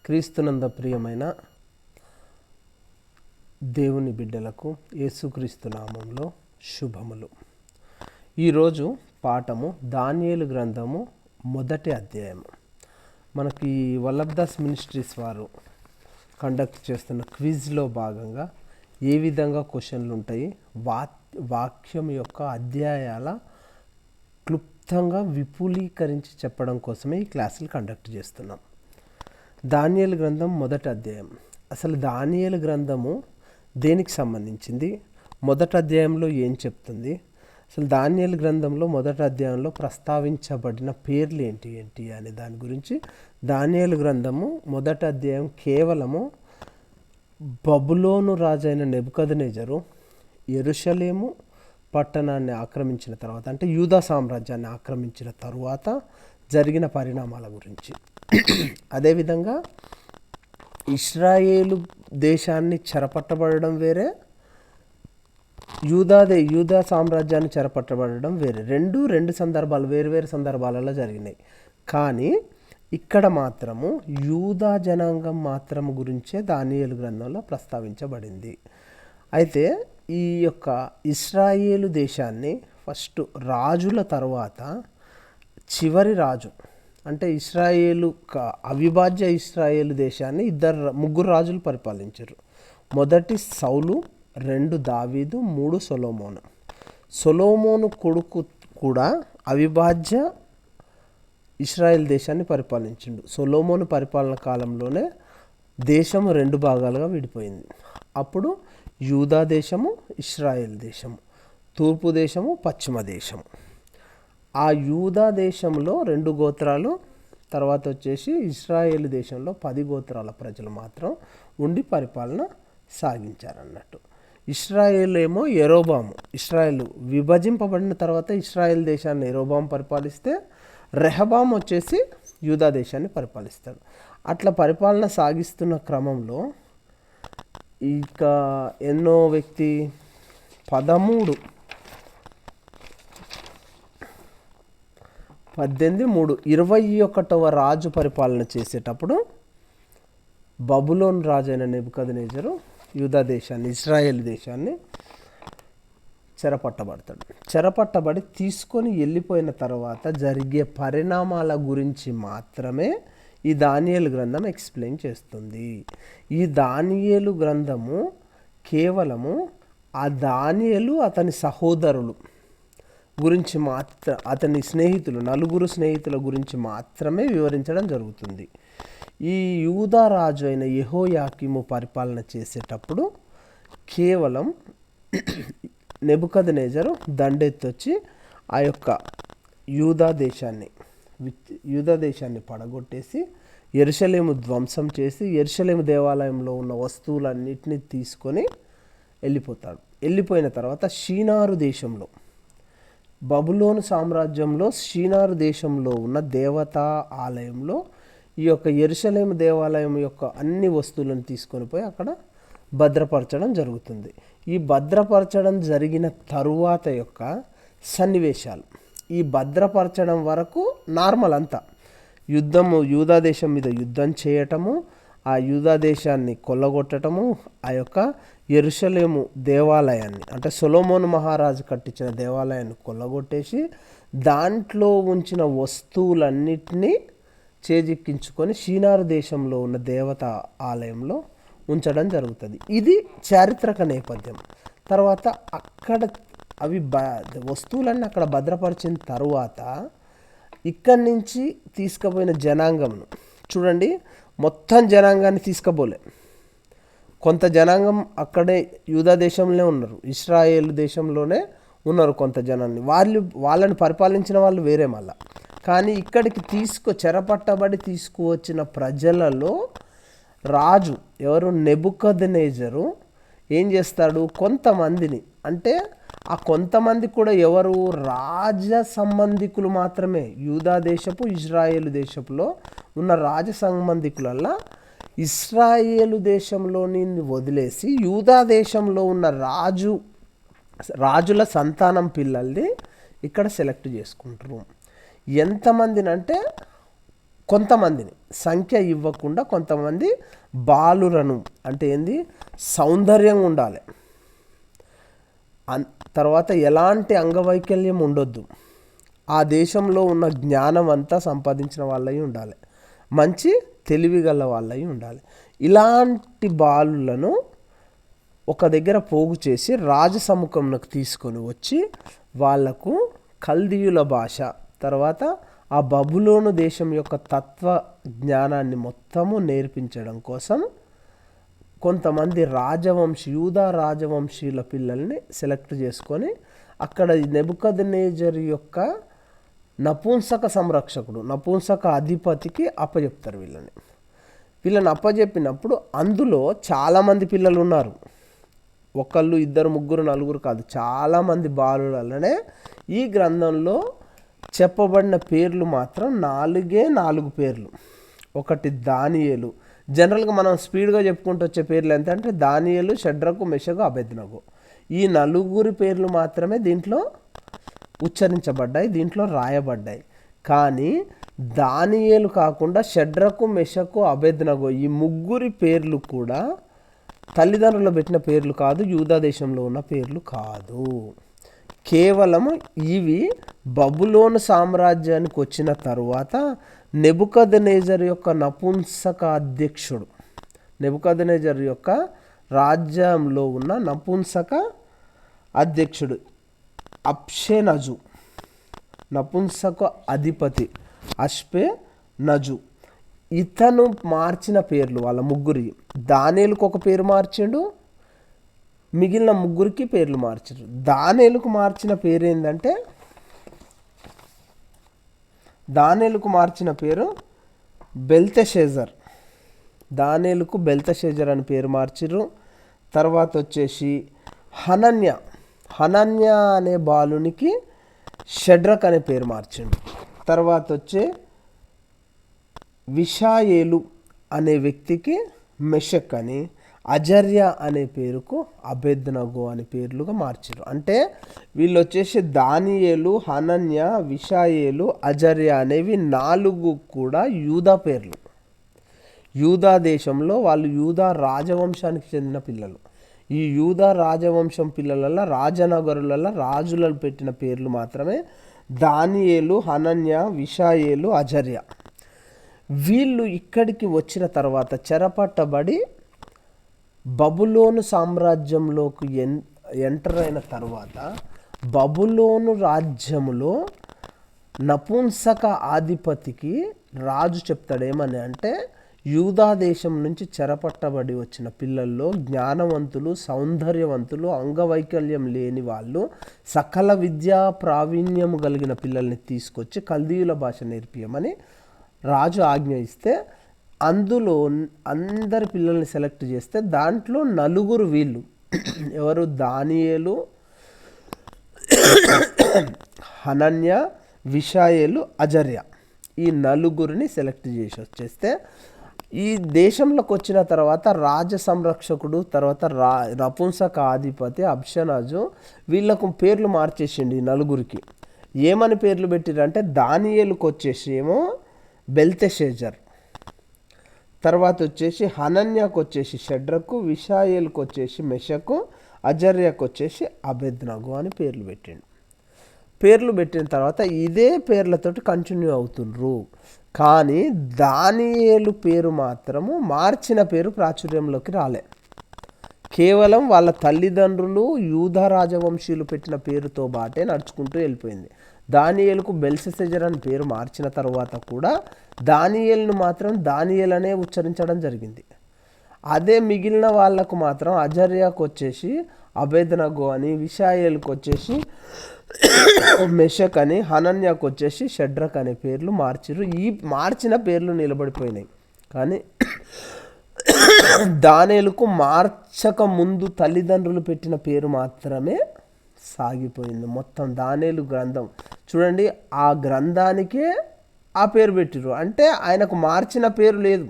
క్రీస్తునంద ప్రియమైన దేవుని బిడ్డలకు యేసుక్రీస్తు నామంలో శుభములు. ఈరోజు పాఠము దానియేలు గ్రంథము మొదటి అధ్యాయము. మనకి వల్లభదాస్ మినిస్ట్రీస్ వారు కండక్ట్ చేస్తున్న క్విజ్లో భాగంగా ఏ విధంగా క్వశ్చన్లు ఉంటాయి, వాక్యం యొక్క అధ్యాయాల క్లుప్తంగా విపులీకరించి చెప్పడం కోసమే ఈ క్లాసులు కండక్ట్ చేస్తున్నాం. దానియేలు గ్రంథం మొదటి అధ్యాయం. అసలు దానియేలు గ్రంథము దేనికి సంబంధించింది, మొదటి అధ్యాయంలో ఏం చెప్తుంది, అసలు దానియేలు గ్రంథంలో మొదటి అధ్యాయంలో ప్రస్తావించబడిన పేర్లు ఏంటి అనే దాని గురించి దానియేలు గ్రంథము మొదటి అధ్యాయం కేవలము బబులోను రాజైన నెబుకద్నెజరు యెరూషలేము పట్టణాన్ని ఆక్రమించిన తర్వాత, అంటే యూదా సామ్రాజ్యాన్ని ఆక్రమించిన తరువాత జరిగిన పరిణామాల గురించి, అదేవిధంగా ఇశ్రాయేలు దేశాన్ని చెరపట్టబడడం వేరే, యూదా సామ్రాజ్యాన్ని చెరపట్టబడడం వేరే. రెండు సందర్భాలు, వేరు సందర్భాలలో జరిగినాయి. కానీ ఇక్కడ మాత్రము యూదా జనాంగం మాత్రం గురించే దానియేలు గ్రంథంలో ప్రస్తావించబడింది. అయితే ఈ యొక్క ఇశ్రాయేలు దేశాన్ని ఫస్ట్ రాజుల తర్వాత చివరి రాజు, అంటే ఇశ్రాయేలు అవిభాజ్య ఇశ్రాయేలు దేశాన్ని ముగ్గురు రాజులు పరిపాలించారు. మొదటి సౌలు, 2 దావీదు, 3 సొలొమోను. సొలొమోను కొడుకు కూడా అవిభాజ్య ఇశ్రాయేల్ దేశాన్ని పరిపాలించిండు. సొలొమోను పరిపాలన కాలంలోనే దేశము 2 భాగాలుగా విడిపోయింది. అప్పుడు యూదా దేశము, ఇశ్రాయేల్ దేశము, తూర్పు దేశము, పశ్చిమ దేశము. ఆ యూదా దేశంలో 2 గోత్రాలు, తర్వాత వచ్చేసి ఇశ్రాయేల్ దేశంలో 10 గోత్రాల ప్రజలు మాత్రం ఉండి పరిపాలన సాగించారన్నట్టు. ఇశ్రాయేల్ ఏమో యెరోబాము, ఇశ్రాయేల్ విభజింపబడిన తర్వాత ఇశ్రాయేల్ దేశాన్ని యెరోబాము పరిపాలిస్తే, రెహబాము వచ్చేసి యూదా దేశాన్ని పరిపాలిస్తాడు. అట్లా పరిపాలన సాగిస్తున్న క్రమంలో ఇక ఎన్నో వ్యక్తి 18 3 21వ రాజు పరిపాలన చేసేటప్పుడు బబులోను రాజైన నెబుకద్నెజరు యూదా దేశాన్ని, ఇశ్రాయేల్ దేశాన్ని చెరపట్టబడి తీసుకొని వెళ్ళిపోయిన తర్వాత జరిగే పరిణామాల గురించి మాత్రమే ఈ దానియేలు గ్రంథం ఎక్స్ప్లెయిన్ చేస్తుంది. ఈ దానియేలు గ్రంథము కేవలము ఆ దానియేలు అతని సహోదరులు గురించి అతని స్నేహితులు, 4 స్నేహితుల గురించి మాత్రమే వివరించడం జరుగుతుంది. ఈ యూదా రాజు అయిన యెహోయాకీము పరిపాలన చేసేటప్పుడు కేవలం నెబుకద్నెజరు దండెత్తొచ్చి ఆ యొక్క యూదా దేశాన్ని పడగొట్టేసి యెరూషలేము ధ్వంసం చేసి యెరూషలేము దేవాలయంలో ఉన్న వస్తువులన్నిటినీ తీసుకొని వెళ్ళిపోతాడు. వెళ్ళిపోయిన తర్వాత షీనారు దేశంలో, బబులోను సామ్రాజ్యంలో షీనారు దేశంలో ఉన్న దేవతా ఆలయంలో ఈ యొక్క యెరూషలేము దేవాలయం యొక్క అన్ని వస్తువులను తీసుకొని పోయి అక్కడ భద్రపరచడం జరుగుతుంది. ఈ భద్రపరచడం జరిగిన తరువాత యొక్క సన్నివేశాలు, ఈ భద్రపరచడం వరకు నార్మల్ అంతా యూదా దేశం మీద యుద్ధం చేయటము, ఆ యూదా దేశాన్ని కొల్లగొట్టటము, ఆ యొక్క యెరూషలేము దేవాలయాన్ని, అంటే సొలొమోను మహారాజు కట్టించిన దేవాలయాన్ని కొల్లగొట్టేసి దాంట్లో ఉంచిన వస్తువులన్నిటినీ చేజిక్కించుకొని షీనారు దేశంలో ఉన్న దేవతా ఆలయంలో ఉంచడం జరుగుతుంది. ఇది చారిత్రక నేపథ్యం. తర్వాత అక్కడ వస్తువులన్నీ అక్కడ భద్రపరిచిన తరువాత ఇక్కడి నుంచి తీసుకుపోయిన జనాంగంను చూడండి, మొత్తం జనాంగాన్ని తీసుకుపోలే. కొంత జనాంగం అక్కడే యూదా దేశంలోనే ఉన్నారు, ఇశ్రాయేల్ దేశంలోనే ఉన్నారు కొంత జనాన్ని. వాళ్ళని పరిపాలించిన వాళ్ళు వేరే మళ్ళా. కానీ ఇక్కడికి చెరపట్టబడి తీసుకువచ్చిన ప్రజలలో రాజు ఎవరు, నెబుకద్నెజరు ఏం చేస్తాడు, కొంతమందిని, అంటే ఆ కొంతమంది కూడా ఎవరు, రాజ సంబంధికులు మాత్రమే. యూదా దేశపు, ఇజ్రాయేలు దేశంలో ఉన్న రాజ సంబంధికులల్లా ఇశ్రాయేలు దేశంలోని వదిలేసి యూదా దేశంలో ఉన్న రాజుల సంతానం పిల్లల్ని ఇక్కడ సెలెక్ట్ చేసుకుంటారు. ఎంతమందిని అంటే కొంతమందిని, సంఖ్య ఇవ్వకుండా కొంతమంది బాలురను, అంటే ఏంది, సౌందర్యంగా ఉండాలి, తర్వాత ఎలాంటి అంగవైకల్యం ఉండొద్దు, ఆ దేశంలో ఉన్న జ్ఞానం అంతా సంపాదించిన వాళ్ళై ఉండాలి, మంచి తెలివిగల వాళ్ళై ఉండాలి. ఇలాంటి బాలులను ఒక దగ్గర పోగు చేసి రాజసముఖంలోకి తీసుకొని వచ్చి వాళ్లకు కల్దీయుల భాష, తర్వాత ఆ బబులోను దేశం యొక్క తత్వ జ్ఞానాన్ని మొత్తము నేర్పించడం కోసం కొంతమంది యూదా రాజవంశీయుల పిల్లల్ని సెలెక్ట్ చేసుకొని అక్కడ నెబుకద్నెజరు యొక్క నపుంసక సంరక్షకుడు, నపుంసక అధిపతికి అప్పచెప్తారు. వీళ్ళని అప్పచెప్పినప్పుడు అందులో చాలామంది పిల్లలు ఉన్నారు, ఒకళ్ళు ఇద్దరు ముగ్గురు నలుగురు కాదు, చాలామంది బాలులనే ఈ గ్రంథంలో చెప్పబడిన పేర్లు మాత్రం 4 పేర్లు. ఒకటి దానియేలు. జనరల్గా మనం స్పీడ్గా చెప్పుకుంటూ వచ్చే పేర్లు ఎంత అంటే దానియేలు, షడ్రకు, మెషకు, అబేద్నగో. ఈ 4 పేర్లు మాత్రమే దీంట్లో ఉచ్చరించబడ్డాయి, దీంట్లో రాయబడ్డాయి. కానీ దానియేలు కాకుండా షడ్రకు, మెషకు, అబేద్నగో ఈ 3 పేర్లు కూడా తల్లిదండ్రులు పెట్టిన పేర్లు కాదు, యూదా దేశంలో ఉన్న పేర్లు కాదు. కేవలము ఇవి బబులోను సామ్రాజ్యానికి వచ్చిన తరువాత నెబుకద్నెజరు యొక్క నపుంసక అధ్యక్షుడు, నెబుకద్నెజరు యొక్క రాజ్యంలో ఉన్న నపుంసక అధ్యక్షుడు అప్షేనజు, నపుంసక అధిపతి అష్పెనజు, ఇతను మార్చిన పేర్లు వాళ్ళ ముగ్గురి. దానియేలుకు ఒక పేరు మార్చిండు, మిగిలిన 3 పేర్లు మార్చారు. దానియేలుకు మార్చిన పేరు ఏంటంటే, దానియేలుకు మార్చిన పేరు బెల్తెషెజర్. దానియేలుకు బెల్తెషెజర్ అని పేరు మార్చిర్రు. తర్వాత వచ్చేసి హనన్య అనే బాలునికి షడ్రక్ అనే పేరు మార్చిండు. తర్వాత వచ్చే విషాయేలు అనే వ్యక్తికి మెషక్ అని, అజర్య అనే పేరుకు అబేద్నగో అనే పేర్లుగా మార్చారు. అంటే వీళ్ళు వచ్చేసి దానియేలు, హనన్య, విషాయేలు, అజర్య అనేవి 4 కూడా యూదా పేర్లు. యూదా దేశంలో వాళ్ళు యూదా రాజవంశానికి చెందిన పిల్లలు. ఈ యూదా రాజవంశం పిల్లలలో రాజనగరులలో రాజులను పెట్టిన పేర్లు మాత్రమే దానియేలు, హనన్య, విషాయేలు, అజర్య. వీళ్ళు ఇక్కడికి వచ్చిన తర్వాత చెరపట్టబడి బబులోను సామ్రాజ్యంలోకి ఎంటర్ అయిన తర్వాత బబులోను రాజ్యములో నపుంసక ఆధిపతికి రాజు చెప్తాడేమని అంటే, యూదా దేశం నుంచి చెరపట్టబడి వచ్చిన పిల్లల్లో జ్ఞానవంతులు, సౌందర్యవంతులు, అంగవైకల్యం లేని వాళ్ళు, సకల విద్యా ప్రావీణ్యము కలిగిన పిల్లల్ని తీసుకొచ్చి కల్దీయుల భాష నేర్పియమని రాజు ఆజ్ఞ ఇస్తే, అందులో అందరి పిల్లల్ని సెలెక్ట్ చేస్తే దాంట్లో 4 వీళ్ళు. ఎవరు? దానియేలు, హనన్య, విషాయేలు, అజర్య. ఈ 4 సెలెక్ట్ చేసి వచ్చేస్తే ఈ దేశంలోకి వచ్చిన తర్వాత రాజ సంరక్షకుడు, తర్వాత నపుంసక అధిపతి అబ్షనాజు వీళ్ళకు పేర్లు మార్చేసిండు ఈ 4. ఏమని పేర్లు పెట్టిరంటే, దానియేలుకు వచ్చేసి ఏమో బెల్తెషెజర్, తర్వాత వచ్చేసి హనన్యాకు వచ్చేసి షడ్రకు, విషాయేలుకు వచ్చేసి మెషకు, అజర్యకు వచ్చేసి అబేద్నగో అని పేర్లు పెట్టిండు. పేర్లు పెట్టిన తర్వాత ఇదే పేర్లతోటి కంటిన్యూ అవుతుండ్రు. కానీ దానియేలు పేరు మాత్రము మార్చిన పేరు ప్రాచుర్యంలోకి రాలే. కేవలం వాళ్ళ తల్లిదండ్రులు యూదా రాజవంశీయులు పెట్టిన పేరుతో బాటే నడుచుకుంటూ వెళ్ళిపోయింది. దానియేలుకు బెల్తెషెజర్ అని పేరు మార్చిన తర్వాత కూడా దానియేలును మాత్రం దానియేల్ అనే ఉచ్చరించడం జరిగింది. అదే మిగిలిన వాళ్ళకు మాత్రం అజర్యాకు వచ్చేసి అబేద్నగో అని, విషాయేలుకు వచ్చేసి మెషక్ అని, హనన్యాకు వచ్చేసి షడ్రక్ అనే పేర్లు మార్చిరు. ఈ మార్చిన పేర్లు నిలబడిపోయినాయి. కానీ దానియేలుకు మార్చక ముందు తల్లిదండ్రులు పెట్టిన పేరు మాత్రమే సాగిపోయింది. మొత్తం దానియేలు గ్రంథం చూడండి, ఆ గ్రంథానికే ఆ పేరు పెట్టిరు. అంటే ఆయనకు మార్చిన పేరు లేదు.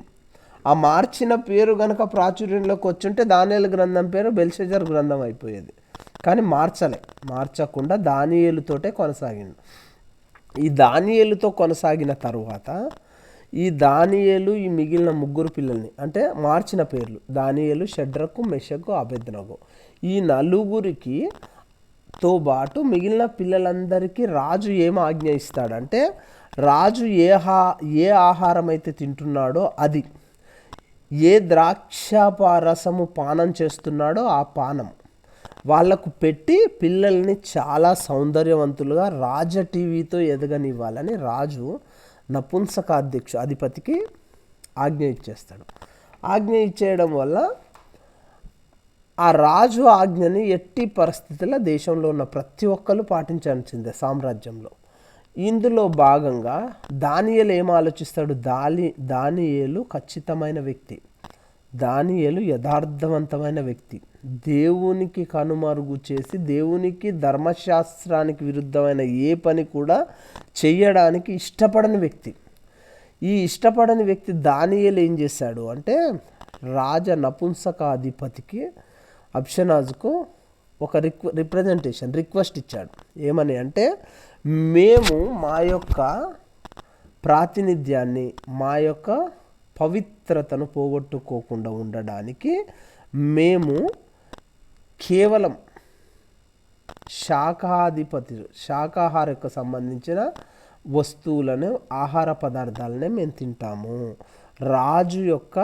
ఆ మార్చిన పేరు కనుక ప్రాచుర్యంలోకి వచ్చుంటే దానియేలు గ్రంథం పేరు బెల్షెజర్ గ్రంథం అయిపోయేది. కానీ మార్చకుండా దానియేలుతోటే కొనసాగింది. ఈ దానియేలుతో కొనసాగిన తరువాత ఈ దానియేలు ఈ మిగిలిన ముగ్గురు పిల్లల్ని అంటే మార్చిన పేర్లు దానియేలు, షడ్రకు, మెషకు, అబేద్నగో ఈ నలుగురికి తో పాటు మిగిలిన పిల్లలందరికీ రాజు ఏం ఆజ్ఞ ఇస్తాడంటే రాజు ఏ ఆహారం అయితే తింటున్నాడో అది, ఏ ద్రాక్షారసము పానం చేస్తున్నాడో ఆ పానం వాళ్లకు పెట్టి పిల్లల్ని చాలా సౌందర్యవంతులుగా రాజ టీవీతో ఎదగనివ్వాలని రాజు అధిపతికి ఆజ్ఞ ఇచ్చేస్తాడు. ఆజ్ఞ ఇచ్చేయడం వల్ల ఆ రాజు ఆజ్ఞని ఎట్టి పరిస్థితుల్లో దేశంలో ఉన్న ప్రతి ఒక్కరు పాటించాల్సిందే సామ్రాజ్యంలో. ఇందులో భాగంగా దానియేలు ఏం ఆలోచిస్తాడు? దానియేలు ఖచ్చితమైన వ్యక్తి, దానియేలు యథార్థవంతమైన వ్యక్తి, దేవునికి కనుమరుగు చేసి దేవునికి ధర్మశాస్త్రానికి విరుద్ధమైన ఏ పని కూడా చెయ్యడానికి ఇష్టపడని వ్యక్తి. ఈ ఇష్టపడని వ్యక్తి దానియేలు ఏం చేశాడు అంటే నపుంసకాధిపతికి అబ్షనాజుకు ఒక రిప్రజెంటేషన్ ఇచ్చాడు. ఏమని అంటే మేము మా యొక్క ప్రాతినిధ్యాన్ని, మా యొక్క పవిత్రతను పోగొట్టుకోకుండా ఉండడానికి మేము కేవలం శాకాహారకు సంబంధించిన వస్తువులను, ఆహార పదార్థాలనే మేము తింటాము, రాజు యొక్క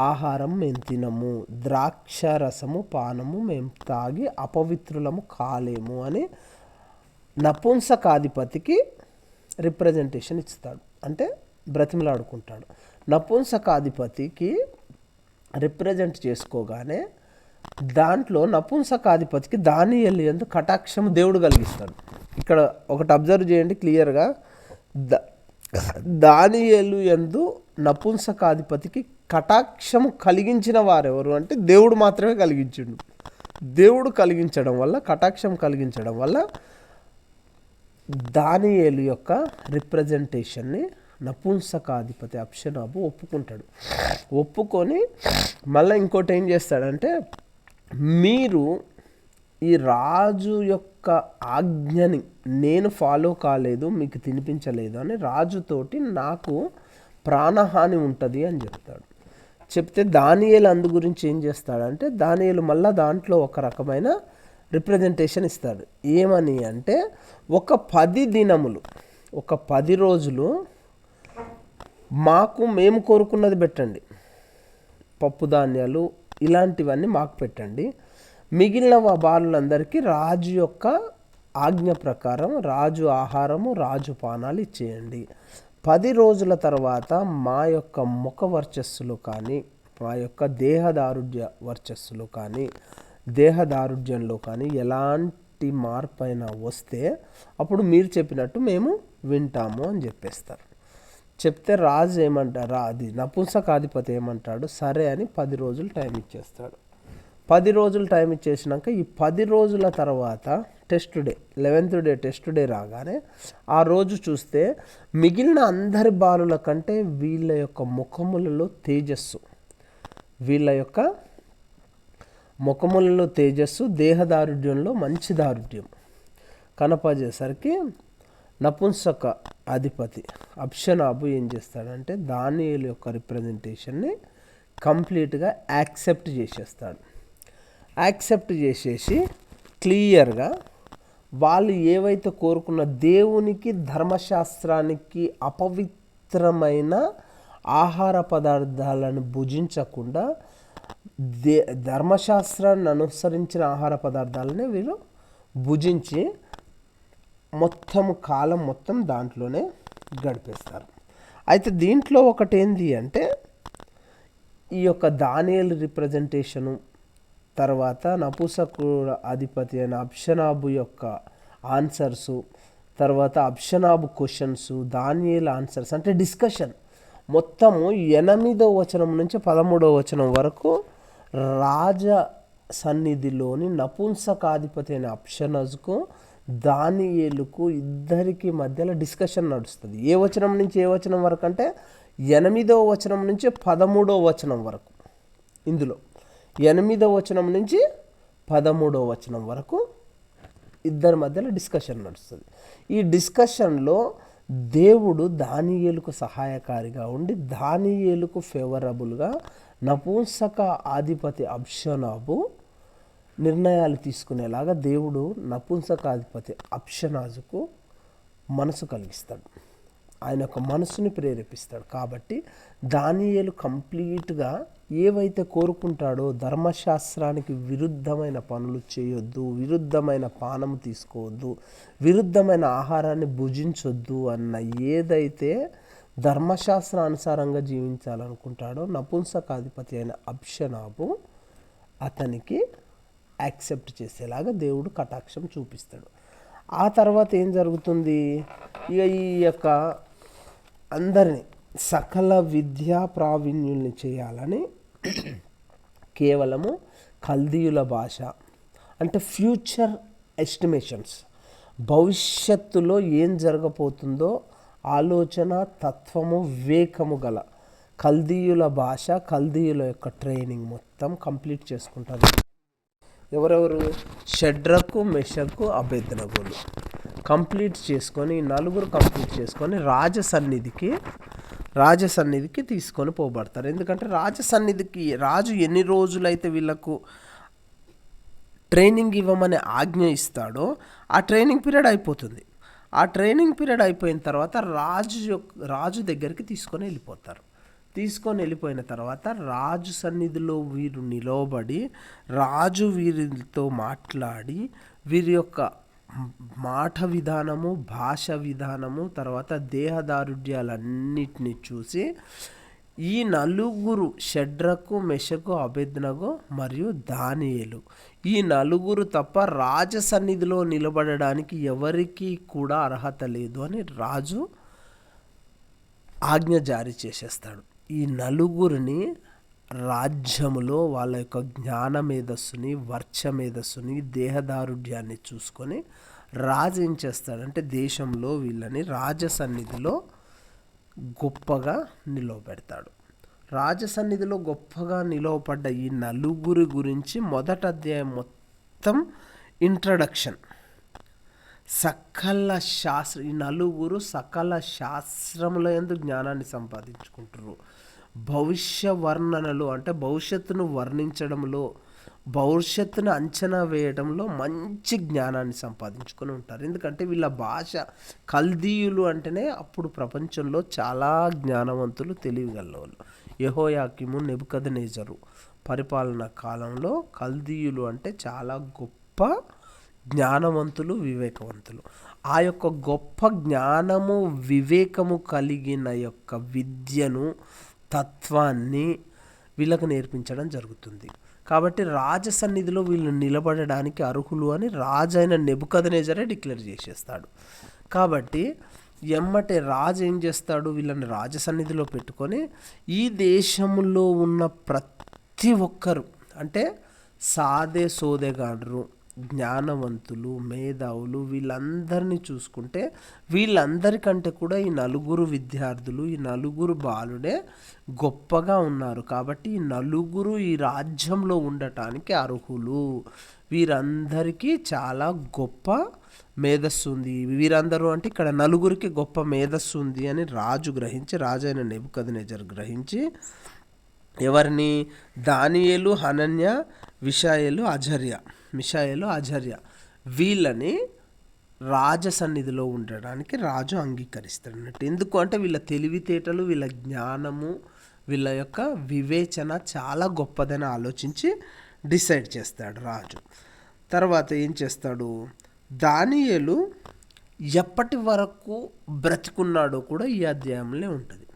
ఆహారం మేము తినము, ద్రాక్షరసము పానము మేము తాగి అపవిత్రులము కాలేము అని నపుంసకాధిపతికి రిప్రజెంటేషన్ ఇస్తాడు, అంటే బ్రతిమలాడుకుంటాడు. నపుంసకాధిపతికి రిప్రజెంట్ చేసుకోగానే దాంట్లో నపుంసకాధిపతికి దానియేలు యందు కటాక్షము దేవుడు కలిగిస్తాడు. ఇక్కడ ఒకటి అబ్జర్వ్ చేయండి క్లియర్గా, దానియేలు యందు నపుంసకాధిపతికి కటాక్షము కలిగించిన వారెవరు అంటే దేవుడు మాత్రమే కలిగించిండు. దేవుడు కలిగించడం వల్ల, కటాక్షం కలిగించడం వల్ల దానియేలు యొక్క రిప్రజెంటేషన్ని నపుంసకాధిపతి అబ్షనాబు ఒప్పుకుంటాడు. ఒప్పుకొని మళ్ళీ ఇంకోటి ఏం చేస్తాడంటే మీరు ఈ రాజు యొక్క ఆజ్ఞని నేను ఫాలో కాలేదు, మీకు తినిపించలేదు అని రాజుతోటి నాకు ప్రాణహాని ఉంటుంది అని చెప్తాడు. చెప్తే దానియేలు అందు గురించి ఏం చేస్తాడంటే దానియేలు మళ్ళీ దాంట్లో ఒక రకమైన రిప్రజెంటేషన్ ఇస్తాడు. ఏమని అంటే ఒక 10 దినములు, ఒక 10 రోజులు మేము కోరుకున్నది పెట్టండి, పప్పు ధాన్యాలు ఇలాంటివన్నీ మాకు పెట్టండి, మిగిలిన బాలులందరికీ రాజు యొక్క ఆజ్ఞ ప్రకారం రాజు ఆహారము, రాజు పానాలు ఇచ్చేయండి. 10 రోజుల తర్వాత మా యొక్క ముఖ వర్చస్సులు కానీ, మా యొక్క దేహదారుఢ్య వర్చస్సులు కానీ, దేహదారుఢ్యంలో కానీ ఎలాంటి మార్పు అయినా వస్తే అప్పుడు మీరు చెప్పినట్టు మేము వింటాము అని చెప్పేస్తారు. చెప్తే రాజు ఏమంటారు, అది నపుంసకాధిపతి ఏమంటాడు, సరే అని 10 రోజులు టైం ఇచ్చేస్తాడు. 10 రోజులు టైం ఇచ్చేసినాక ఈ 10 రోజుల తర్వాత test day, 11th day test day రాగానే ఆ రోజు చూస్తే మిగిలిన అందరి బాలుల కంటే వీళ్ళ యొక్క ముఖములలో తేజస్సు, దేహదారుఢ్యంలో మంచి దారుఢ్యం కనపజేసరికి నపుంసక అధిపతి అబ్షనాబు ఏం చేస్తాడంటే దానియేలు యొక్క రిప్రజెంటేషన్ని కంప్లీట్గా యాక్సెప్ట్ చేసేస్తాడు. యాక్సెప్ట్ చేసేసి క్లియర్గా వాళ్ళు ఏవైతే కోరుకున్న దేవునికి ధర్మశాస్త్రానికి అపవిత్రమైన ఆహార పదార్థాలను భుజించకుండా ధర్మశాస్త్రాన్ని అనుసరించిన ఆహార పదార్థాలనే వీళ్ళు భుజించి కాలం మొత్తం దాంట్లోనే గడిపేస్తారు. అయితే దీంట్లో ఒకటి ఏంది అంటే ఈ యొక్క దానియేలు రిప్రజెంటేషను, తర్వాత నపుంసకు అధిపతి అయిన అబ్షనాబు యొక్క ఆన్సర్సు, తర్వాత అబ్షనాబు క్వశ్చన్స్, దానియేలు ఆన్సర్స్ అంటే డిస్కషన్ మొత్తము 8వ వచనం నుంచి 13వ వచనం వరకు రాజ సన్నిధిలోని నపుంసకాధిపతి అయిన అబ్షనాజుకు దానియేలుకు ఇద్దరికి మధ్యలో డిస్కషన్ నడుస్తుంది. ఏ వచనం నుంచి ఏ వచనం వరకు అంటే 8వ వచనం నుంచి 13వ వచనం వరకు. ఇందులో 8వ వచనం నుంచి 13వ వచనం వరకు ఇద్దరి మధ్యలో డిస్కషన్ నడుస్తుంది. ఈ డిస్కషన్లో దేవుడు దానియేలుకు సహాయకారిగా ఉండి దానియేలుకు ఫేవరబుల్గా నపుంసక అధిపతి అబ్షనాబు నిర్ణయాలు తీసుకునేలాగా దేవుడు నపుంసకాధిపతి అబ్షనాజుకు మనసు కలిగిస్తాడు, ఆయన యొక్క మనసుని ప్రేరేపిస్తాడు. కాబట్టి దానియేలు కంప్లీట్గా ఏవైతే కోరుకుంటాడో, ధర్మశాస్త్రానికి విరుద్ధమైన పనులు చేయొద్దు, విరుద్ధమైన పానము తీసుకోవద్దు, విరుద్ధమైన ఆహారాన్ని భుజించొద్దు అన్న ఏదైతే ధర్మశాస్త్రానుసారంగా జీవించాలనుకుంటాడో నపుంసకాధిపతి అయిన అబ్షనాబు అతనికి యాక్సెప్ట్ చేసేలాగా దేవుడు కటాక్షం చూపిస్తాడు. ఆ తర్వాత ఏం జరుగుతుంది? ఇక ఈ యొక్క అందరినీ సకల విద్యా ప్రావీణ్యుల్ని చేయాలని కేవలము కల్దీయుల భాష అంటే ఫ్యూచర్ ఎస్టిమేషన్స్, భవిష్యత్తులో ఏం జరగబోతుందో ఆలోచన తత్వము వివేకము గల కల్దీయుల భాష, కల్దీయుల యొక్క ట్రైనింగ్ మొత్తం కంప్లీట్ చేసుకుంటారు. ఎవరెవరు? షడ్రకు, మెషకు, అబేద్నెగోలు కంప్లీట్ చేసుకొని, నలుగురు కంప్లీట్ చేసుకొని రాజసన్నిధికి తీసుకొని పోబడతారు. ఎందుకంటే రాజసన్నిధికి రాజు ఎన్ని రోజులైతే వీళ్ళకు ట్రైనింగ్ ఇవ్వమని ఆజ్ఞ ఇస్తాడో ఆ ట్రైనింగ్ పీరియడ్ అయిపోతుంది. ఆ ట్రైనింగ్ పీరియడ్ అయిపోయిన తర్వాత రాజు దగ్గరికి తీసుకొని వెళ్ళిపోతారు. తీసుకొని వెళ్ళిపోయిన తర్వాత రాజు సన్నిధిలో వీరు నిలవబడి రాజు వీరితో మాట్లాడి వీరి యొక్క మాట విధానము, భాష విధానము, తర్వాత దేహదారుఢ్యాలన్నిటినీ చూసి ఈ నలుగురు షడ్రకు, మెషకు, అబేద్నెగో మరియు దానియేలు ఈ నలుగురు తప్ప రాజసన్నిధిలో నిలబడడానికి ఎవరికీ కూడా అర్హత లేదు అని రాజు ఆజ్ఞ జారీ చేసేస్తాడు. ఈ నలుగురిని రాజ్యములో వాళ్ళ యొక్క జ్ఞాన మేధస్సుని, వర్చ మేధస్సుని, దేహదారుఢ్యాన్ని చూసుకొని రాజు ఏం చేస్తాడంటే దేశంలో వీళ్ళని రాజసన్నిధిలో గొప్పగా నిలవబెడతాడు. రాజసన్నిధిలో గొప్పగా నిలవబడ్డ ఈ నలుగురి గురించి మొదటి అధ్యాయం మొత్తం ఇంట్రడక్షన్. ఈ నలుగురు సకల శాస్త్రముల యందు జ్ఞానాన్ని సంపాదించుకుంటారు. భవిష్య వర్ణనలు అంటే భవిష్యత్తును వర్ణించడంలో, భవిష్యత్తును అంచనా వేయడంలో మంచి జ్ఞానాన్ని సంపాదించుకొని ఉంటారు. ఎందుకంటే వీళ్ళ భాష కల్దీయులు అంటేనే అప్పుడు ప్రపంచంలో చాలా జ్ఞానవంతులు, తెలివిగలవాళ్ళు. యెహోయాకీము, నెబుకద్నెజరు పరిపాలన కాలంలో కల్దీయులు అంటే చాలా గొప్ప జ్ఞానవంతులు, వివేకవంతులు. ఆ యొక్క గొప్ప జ్ఞానము, వివేకము కలిగిన యొక్క విద్యను, తత్వాన్ని వీళ్ళకు నేర్పించడం జరుగుతుంది. కాబట్టి రాజసన్నిధిలో వీళ్ళు నిలబడడానికి అర్హులు అని రాజైన నెబుకద్నెజరే డిక్లేర్ చేసేస్తాడు. కాబట్టి ఎమ్మటే రాజు ఏం చేస్తాడు? వీళ్ళని రాజసన్నిధిలో పెట్టుకొని ఈ దేశంలో ఉన్న ప్రతి ఒక్కరు అంటే సాదే సోదెగాండ్రు, జ్ఞానవంతులు, మేధావులు వీళ్ళందరినీ చూసుకుంటే వీళ్ళందరికంటే కూడా ఈ నలుగురు విద్యార్థులు, ఈ నలుగురు బాలుడే గొప్పగా ఉన్నారు. కాబట్టి ఈ నలుగురు ఈ రాజ్యంలో ఉండటానికి అర్హులు. వీరందరికీ చాలా గొప్ప మేధస్సు ఉంది. వీరందరూ అంటే ఇక్కడ నలుగురికి గొప్ప మేధస్సు ఉంది అని రాజైన నెబుకద్నెజర్ గ్రహించి ఎవరిని? దానియేలు, హనన్య, మిషాయేలు, అజర్య వీళ్ళని రాజసన్నిధిలో ఉండడానికి రాజు అంగీకరిస్తాడు అన్నట్టు. ఎందుకు అంటే వీళ్ళ తెలివితేటలు, వీళ్ళ జ్ఞానము, వీళ్ళ యొక్క వివేచన చాలా గొప్పదని ఆలోచించి డిసైడ్ చేస్తాడు రాజు. తర్వాత ఏం చేస్తాడు? దానియేలు ఎప్పటి వరకు బ్రతికున్నాడో కూడా ఈ అధ్యాయంలో ఉంటుంది.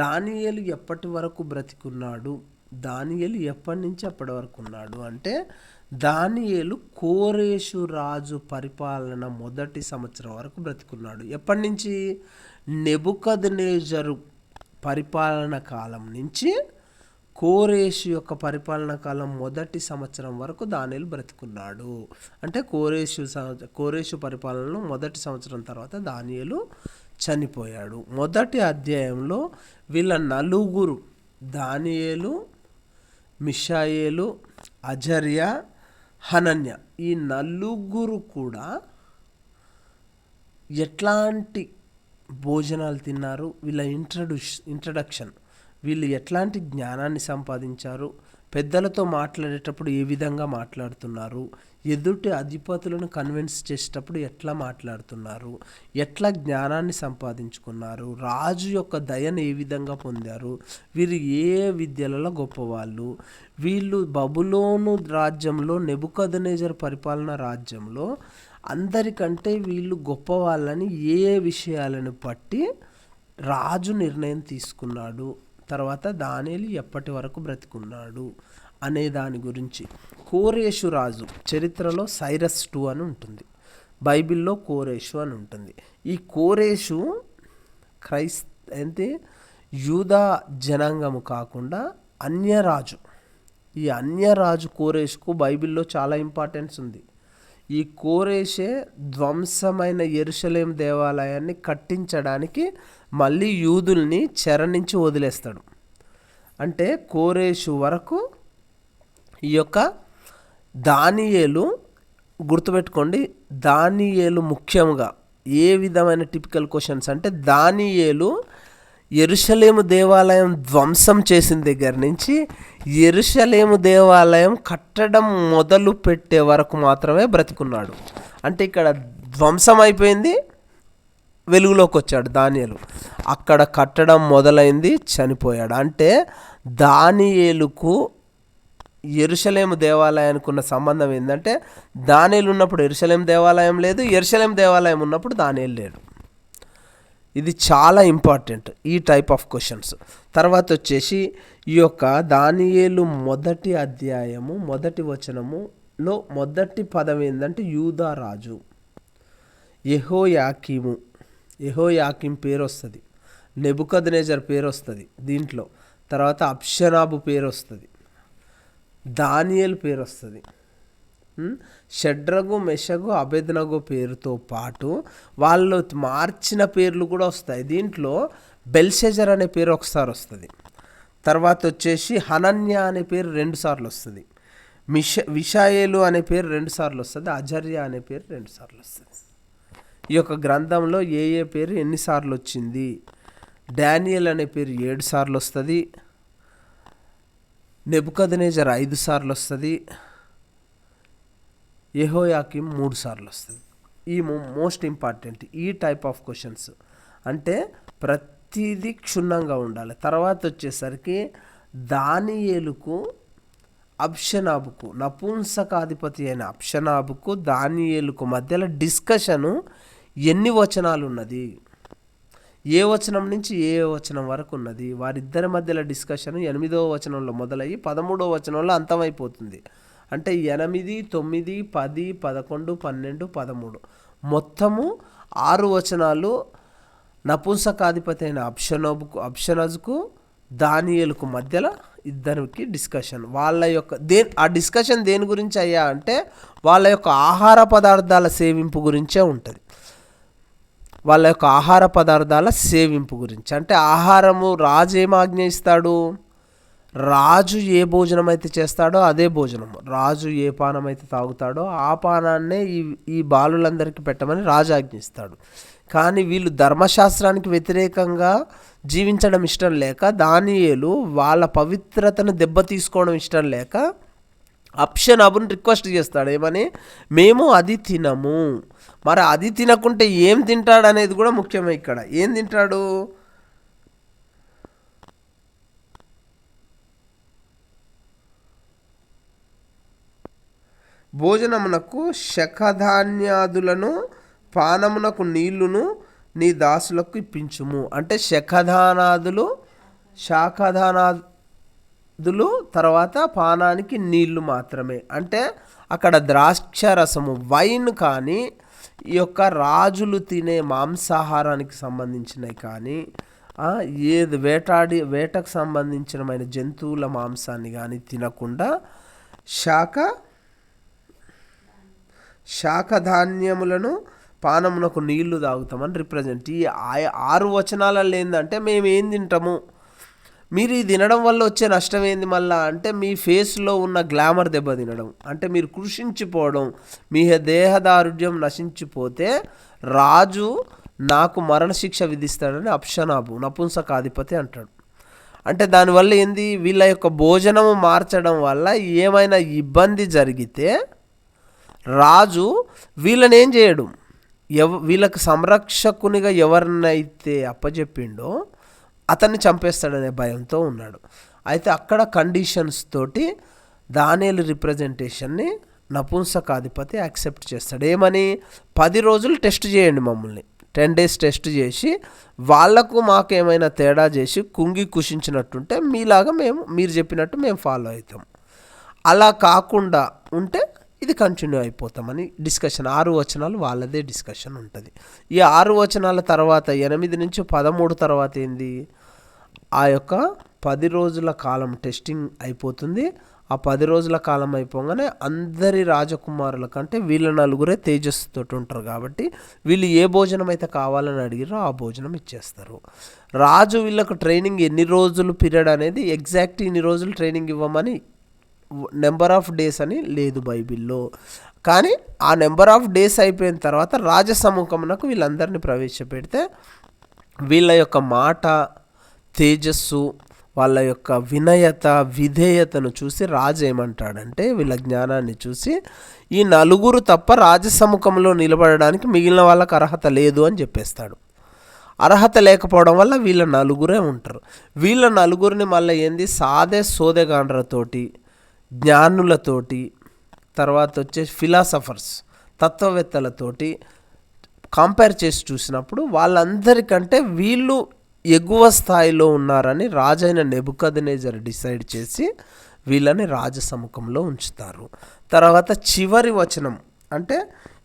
దానియేలు ఎప్పటి వరకు బ్రతికున్నాడు, దానియేలు ఎప్పటి నుంచి అప్పటి వరకు ఉన్నాడు అంటే దానియేలు కోరేషు రాజు పరిపాలన మొదటి సంవత్సరం వరకు బ్రతికున్నాడు. ఎప్పటి నుంచి? నెబుకద్నెజరు పరిపాలన కాలం నుంచి కోరేషు యొక్క పరిపాలన కాలం మొదటి సంవత్సరం వరకు దానియేలు బ్రతికున్నాడు. అంటే కోరేషు పరిపాలనలో మొదటి సంవత్సరం తర్వాత దానియేలు చనిపోయాడు. మొదటి అధ్యాయంలో వీళ్ళ నలుగురు దానియేలు, మిషాయేలు, అజర్య, హనన్య ఈ నలుగురు కూడా ఎట్లాంటి భోజనాలు తిన్నారు, వీళ్ళ ఇంట్రడక్షన్, వీళ్ళు ఎట్లాంటి జ్ఞానాన్ని సంపాదించారు, పెద్దలతో మాట్లాడేటప్పుడు ఏ విధంగా మాట్లాడుతున్నారు, ఎదుటి అధిపతులను కన్విన్స్ చేసేటప్పుడు ఎట్లా మాట్లాడుతున్నారు, ఎట్లా జ్ఞానాన్ని సంపాదించుకున్నారు, రాజు యొక్క దయను ఏ విధంగా పొందారు, వీరు ఏ విద్యలలో గొప్పవాళ్ళు, వీళ్ళు బబులోను రాజ్యంలో నెబుకద్నెజర్ పరిపాలన రాజ్యంలో అందరికంటే వీళ్ళు గొప్పవాళ్ళని ఏ విషయాలను బట్టి రాజు నిర్ణయం తీసుకున్నాడు, తర్వాత దానియేలు ఎప్పటి వరకు బ్రతికున్నాడు అనే దాని గురించి. కోరేషు రాజు చరిత్రలో సైరస్ 2 అని ఉంటుంది, బైబిల్లో కోరేషు అని ఉంటుంది. ఈ కోరేషు అంటే యూదా జనాంగము కాకుండా అన్యరాజు. ఈ అన్యరాజు కోరేషుకు బైబిల్లో చాలా ఇంపార్టెన్స్ ఉంది. ఈ కోరేషే ధ్వంసమైన యెరూషలేం దేవాలయాన్ని కట్టించడానికి మళ్ళీ యూదుల్ని చెర నుంచి వదిలేస్తాడు. అంటే కోరేషు వరకు ఈ యొక్క దానియేలు, గుర్తుపెట్టుకోండి, దానియేలు ముఖ్యంగా ఏ విధమైన టిపికల్ క్వశ్చన్స్ అంటే దానియేలు యెరూషలేము దేవాలయం ధ్వంసం చేసిన దగ్గర నుంచి యెరూషలేము దేవాలయం కట్టడం మొదలు పెట్టే వరకు మాత్రమే బ్రతికున్నాడు. అంటే ఇక్కడ ధ్వంసం అయిపోయింది, వెలుగులోకి వచ్చాడు దానియేలు, అక్కడ కట్టడం మొదలైంది, చనిపోయాడు. అంటే దానియేలుకు యెరూషలేము దేవాలయానికి ఉన్న సంబంధం ఏంటంటే దానియేలు ఉన్నప్పుడు యెరూషలేం దేవాలయం లేదు, యెరూషలేం దేవాలయం ఉన్నప్పుడు దానియేలు లేడు. ఇది చాలా ఇంపార్టెంట్ ఈ టైప్ ఆఫ్ క్వశ్చన్స్. తర్వాత వచ్చేసి ఈ యొక్క దానియేలు మొదటి అధ్యాయము మొదటి వచనములో మొదటి పదం ఏంటంటే యూదా రాజు యెహోయాకీం పేరు వస్తుంది, నెబుకద్నెజర్ పేరు వస్తుంది దీంట్లో, తర్వాత అబ్షనాబు పేరు వస్తుంది, దానియేలు పేరు వస్తుంది, షడ్రగు మెషగు అబేద్నగో పేరుతో పాటు వాళ్ళు మార్చిన పేర్లు కూడా వస్తాయి. దీంట్లో బెల్షెజర్ అనే పేరు ఒకసారి వస్తుంది, తర్వాత వచ్చేసి హనన్య అనే పేరు 2 సార్లు వస్తుంది, విషాయేలు అనే పేరు 2 సార్లు వస్తుంది, అజర్యా అనే పేరు 2 సార్లు వస్తుంది. ఈ యొక్క గ్రంథంలో ఏ పేరు ఎన్నిసార్లు వచ్చింది, డానియేల్ అనే పేరు 7 సార్లు వస్తుంది, నెబుకద్నెజర్ 5 సార్లు వస్తుంది, యెహోయాకీం 3 సార్లు వస్తుంది. ఈ మోస్ట్ ఇంపార్టెంట్ ఈ టైప్ ఆఫ్ క్వశ్చన్స్. అంటే ప్రతిదీ క్షుణ్ణంగా ఉండాలి. తర్వాత వచ్చేసరికి దానియేలుకు అబ్షనాబుకు, నపుంసకాధిపతి అయిన అబ్షనాబుకు దానియేలుకు మధ్యలో డిస్కషను ఎన్ని వచనాలు ఉన్నది, ఏ వచనం నుంచి ఏ వచనం వరకు ఉన్నది, వారిద్దరి మధ్యలో డిస్కషన్ 8వ వచనంలో మొదలయ్యి 13వ వచనంలో అంతమైపోతుంది. అంటే 8, 9, 10, 11, 12, 13 మొత్తము 6 వచనాలు నపుంసకాధిపతి అయిన అబ్షనజుకు దానియేలుకు మధ్యలో ఇద్దరికి డిస్కషన్. వాళ్ళ యొక్క ఆ డిస్కషన్ దేని గురించి అయ్యా అంటే వాళ్ళ యొక్క ఆహార పదార్థాల సేవింపు గురించే ఉంటుంది. వాళ్ళ యొక్క ఆహార పదార్థాల సేవింపు గురించి. అంటే ఆహారము రాజు ఏం ఆజ్ఞయిస్తాడు, రాజు ఏ భోజనం అయితే చేస్తాడో అదే భోజనము, రాజు ఏ పానం అయితే తాగుతాడో ఆ పానాన్నే ఈ బాలులందరికీ పెట్టమని రాజు ఆజ్ఞిస్తాడు. కానీ వీళ్ళు ధర్మశాస్త్రానికి వ్యతిరేకంగా జీవించడం ఇష్టం లేక, దానియేలు వాళ్ళ పవిత్రతను దెబ్బతీసుకోవడం ఇష్టం లేక అబ్షనాబుని రిక్వెస్ట్ చేస్తాడు. ఏమని, మేము అది తినము. మరి అది తినకుంటే ఏం తింటాడు అనేది కూడా ముఖ్యమే. ఇక్కడ ఏం తింటాడు, భోజనమునకు శఖధాన్యాదులను పానమునకు నీళ్లును నీ దాసులకు ఇప్పించుము. అంటే శాఖధానాదులు తర్వాత పానానికి నీళ్లు మాత్రమే. అంటే అక్కడ ద్రాక్ష రసము, వైన్ కానీ ఈ యొక్క రాజులు తినే మాంసాహారానికి సంబంధించినవి కానీ ఏది వేటకు సంబంధించిన జంతువుల మాంసాన్ని కానీ తినకుండా శాఖధాన్యములను పానమునకు నీళ్లు తాగుతామని రిప్రజెంట్. ఈ 6 వచనాలలో ఏంటంటే మేము ఏం తింటాము, మీరు ఇది తినడం వల్ల వచ్చే నష్టం ఏంది మళ్ళా అంటే మీ ఫేస్లో ఉన్న గ్లామర్ దెబ్బ తినడం, అంటే మీరు కృషించిపోవడం, మీ దేహదారుఢ్యం నశించిపోతే రాజు నాకు మరణశిక్ష విధిస్తాడని అప్షనాబు నపుంసకాధిపతి అంటాడు. అంటే దానివల్ల ఏంది, వీళ్ళ యొక్క భోజనము మార్చడం వల్ల ఏమైనా ఇబ్బంది జరిగితే రాజు వీళ్ళని ఏం చేయడు, వీళ్ళకి సంరక్షకునిగా ఎవరినైతే అప్పచెప్పిండో అతన్ని చంపేస్తాడనే భయంతో ఉన్నాడు. అయితే అక్కడ కండిషన్స్ తోటి దానియేలు రిప్రజెంటేషన్ని నపుంసకాధిపతి యాక్సెప్ట్ చేస్తాడు. ఏమని, 10 రోజులు టెస్ట్ చేయండి మమ్మల్ని, 10 days టెస్ట్ చేసి వాళ్లకు మాకు ఏమైనా తేడా చేసి కుంగి కుషించినట్టుంటే మీలాగా మీరు చెప్పినట్టు మేము ఫాలో అవుతాం, అలా కాకుండా ఉంటే ఇది కంటిన్యూ అయిపోతామని డిస్కషన్. 6 వచనాలు వాళ్ళదే డిస్కషన్ ఉంటుంది. ఈ 6 వచనాల తర్వాత 8 నుంచి 13 తర్వాత ఏంది, ఆ యొక్క 10 రోజుల కాలం టెస్టింగ్ అయిపోతుంది. ఆ 10 రోజుల కాలం అయిపోగానే అందరి రాజకుమారుల కంటే వీళ్ళ 4 తేజస్సుతో ఉంటారు కాబట్టి వీళ్ళు ఏ భోజనం అయితే కావాలని అడిగారో ఆ భోజనం ఇచ్చేస్తారు. రాజు వీళ్ళకు ట్రైనింగ్ ఎన్ని రోజులు పీరియడ్ అనేది ఎగ్జాక్ట్ ఇన్ని రోజులు ట్రైనింగ్ ఇవ్వమని నెంబర్ ఆఫ్ డేస్ అని లేదు బైబిల్లో. కానీ ఆ నెంబర్ ఆఫ్ డేస్ అయిపోయిన తర్వాత రాజసముఖమునకు వీళ్ళందరినీ ప్రవేశపెడితే వీళ్ళ యొక్క మాట, తేజస్సు, వాళ్ళ యొక్క వినయత, విధేయతను చూసి రాజు ఏమంటాడంటే, వీళ్ళ జ్ఞానాన్ని చూసి ఈ 4 తప్ప రాజసముఖంలో నిలబడడానికి మిగిలిన వాళ్ళకి అర్హత లేదు అని చెప్పేస్తాడు. అర్హత లేకపోవడం వల్ల వీళ్ళ 4 ఉంటారు. వీళ్ళ 4 మళ్ళీ ఏంది, సోదెగాండ్రతోటి, జ్ఞానులతోటి, తర్వాత వచ్చేసి ఫిలాసఫర్స్, తత్వవేత్తలతోటి కంపేర్ చేసి చూసినప్పుడు వాళ్ళందరికంటే వీళ్ళు ఎగువ స్థాయిలో ఉన్నారని రాజైన నెబుకద్నెజర్ డిసైడ్ చేసి వీళ్ళని రాజసముఖంలో ఉంచుతారు. తర్వాత చివరి వచనం అంటే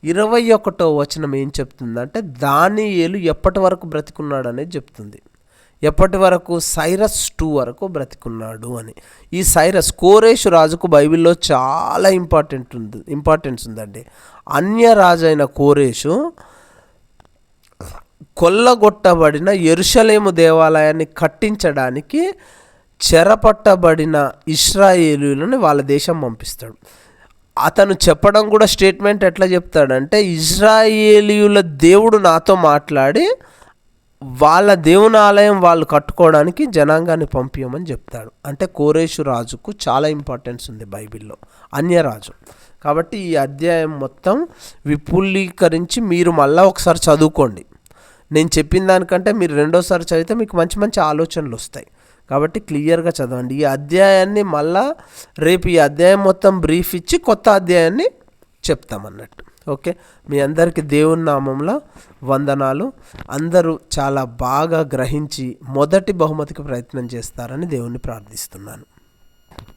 21వ వచనం ఏం చెప్తుందంటే, దానియేలు ఎప్పటి వరకు బ్రతికున్నాడు అనేది చెప్తుంది. ఎప్పటి వరకు, సైరస్ 2 వరకు బ్రతికున్నాడు అని. ఈ సైరస్ కోరేషు రాజుకు బైబిల్లో చాలా ఇంపార్టెన్స్ ఉందండి. అన్య రాజైన కోరేషు కొల్లగొట్టబడిన యెరూషలేము దేవాలయాన్ని కట్టించడానికి చెరపట్టబడిన ఇశ్రాయేలీయులను వాళ్ళ దేశం పంపిస్తాడు. అతను చెప్పడం కూడా స్టేట్మెంట్ ఎట్లా చెప్తాడంటే, ఇశ్రాయేలీయుల దేవుడు నాతో మాట్లాడి వాళ్ళ దేవుని ఆలయం వాళ్ళు కట్టుకోవడానికి జనాంగాన్ని పంపించమని చెప్తాడు. అంటే కోరేషు రాజుకు చాలా ఇంపార్టెన్స్ ఉంది బైబిల్లో, అన్యరాజు. కాబట్టి ఈ అధ్యాయం మొత్తం విపులీకరించి మీరు మళ్ళీ ఒకసారి చదువుకోండి. నేను చెప్పిన దానికంటే మీరు 2వసారి చదివితే మీకు మంచి మంచి ఆలోచనలు వస్తాయి. కాబట్టి క్లియర్గా చదవండి. ఈ అధ్యాయాన్ని మళ్ళా రేపు ఈ అధ్యాయం మొత్తం బ్రీఫ్ ఇచ్చి కొత్త అధ్యాయాన్ని చెప్తామన్నట్టు. ఓకే, మీ అందరికీ దేవుని నామంలో వందనాలు. అందరూ చాలా బాగా గ్రహించి మొదటి బహుమతికి ప్రయత్నం చేస్తారని దేవుణ్ణి ప్రార్థిస్తున్నాను.